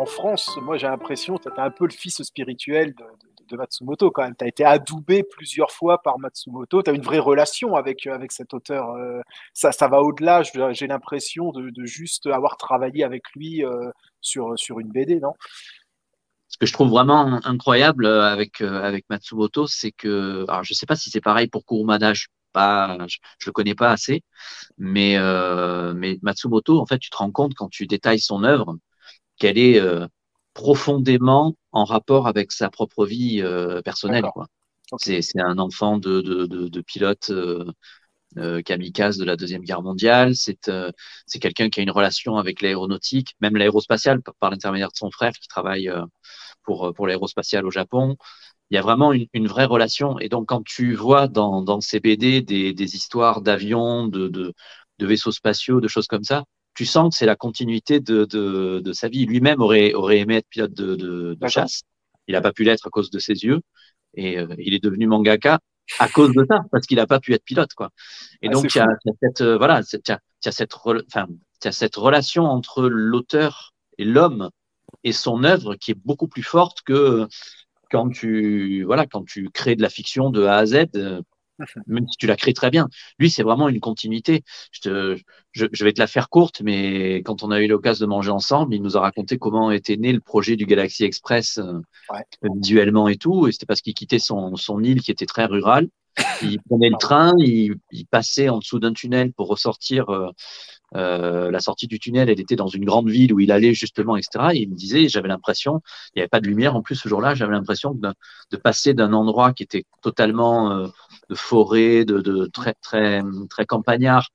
en France, moi j'ai l'impression que tu es un peu le fils spirituel de Matsumoto quand même. Tu as été adoubé plusieurs fois par Matsumoto. Tu as une vraie relation avec cet auteur. Ça va au-delà, j'ai l'impression, de juste avoir travaillé avec lui sur une BD, non? Ce que je trouve vraiment incroyable avec Matsumoto, c'est que, alors je sais pas si c'est pareil pour Kurumada, je le connais pas assez, mais Matsumoto, en fait, tu te rends compte quand tu détailles son œuvre qu'elle est profondément en rapport avec sa propre vie personnelle, D'accord. quoi. Ok. C'est un enfant de pilote kamikaze de la Deuxième Guerre mondiale. C'est quelqu'un qui a une relation avec l'aéronautique, même l'aérospatiale, par l'intermédiaire de son frère qui travaille pour l'aérospatiale au Japon. Il y a vraiment une vraie relation. Et donc, quand tu vois dans ces BD des histoires d'avions, de vaisseaux spatiaux, de choses comme ça, tu sens que c'est la continuité de sa vie. Lui-même aurait aimé être pilote de D'accord. chasse. Il n'a pas pu l'être à cause de ses yeux. Et il est devenu mangaka à cause de ça, parce qu'il n'a pas pu être pilote, quoi. Et Ah, c'est donc, il y a, fou. il y a cette, voilà, il y a enfin, il y a cette relation entre l'auteur et l'homme et son œuvre qui est beaucoup plus forte que quand tu crées de la fiction de A à Z, même si tu la crées très bien. Lui, c'est vraiment une continuité. Je vais te la faire courte, mais quand on a eu l'occasion de manger ensemble, il nous a raconté comment était né le projet du Galaxy Express Ouais. visuellement et tout. Et c'était parce qu'il quittait son île qui était très rurale. Il prenait le Pardon. train, il passait en dessous d'un tunnel pour ressortir. La sortie du tunnel, elle était dans une grande ville où il allait justement, etc. Et il me disait, j'avais l'impression, il n'y avait pas de lumière en plus ce jour-là, j'avais l'impression de passer d'un endroit qui était totalement de forêt, de très campagnard.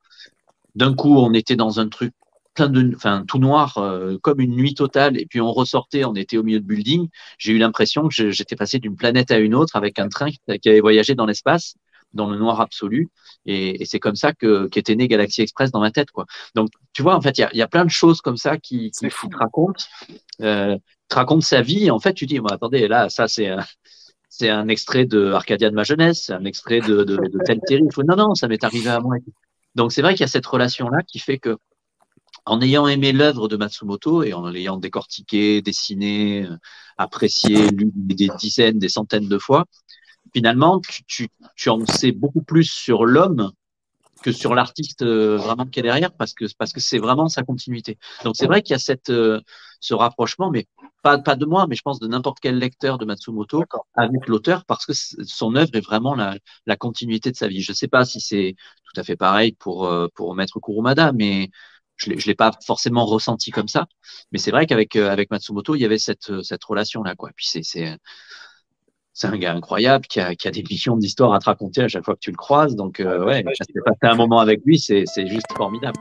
D'un coup, on était dans un truc enfin, tout noir, comme une nuit totale, et puis on ressortait, on était au milieu de building. J'ai eu l'impression que j'étais passé d'une planète à une autre avec un train qui avait voyagé dans l'espace, dans le noir absolu. Et c'est comme ça qu'était né Galaxy Express dans ma tête, quoi. Donc, tu vois, en fait, il y a plein de choses comme ça C'est qui fou. te racontent sa vie. Et en fait, tu dis, bon, attendez, là, ça, c'est un extrait de Arcadia de ma jeunesse, c'est un extrait de telle série. Non, non, ça m'est arrivé à moi. Donc, c'est vrai qu'il y a cette relation-là qui fait que en ayant aimé l'œuvre de Matsumoto et en l'ayant décortiqué, dessiné, apprécié, lu des dizaines, des centaines de fois, finalement, tu en sais beaucoup plus sur l'homme que sur l'artiste vraiment qui est derrière parce que c'est vraiment sa continuité. Donc c'est vrai qu'il y a ce rapprochement, mais pas de moi, mais je pense de n'importe quel lecteur de Matsumoto D'accord. avec l'auteur parce que son œuvre est vraiment la continuité de sa vie. Je ne sais pas si c'est tout à fait pareil pour Maître Kurumada, mais je ne l'ai pas forcément ressenti comme ça. Mais c'est vrai avec Matsumoto, il y avait cette relation-là, quoi. Puis c'est un gars incroyable qui a des millions d'histoires à te raconter à chaque fois que tu le croises. Donc, Ouais, bah, ouais, j'imagine. passer Ouais. un moment avec lui, c'est juste formidable.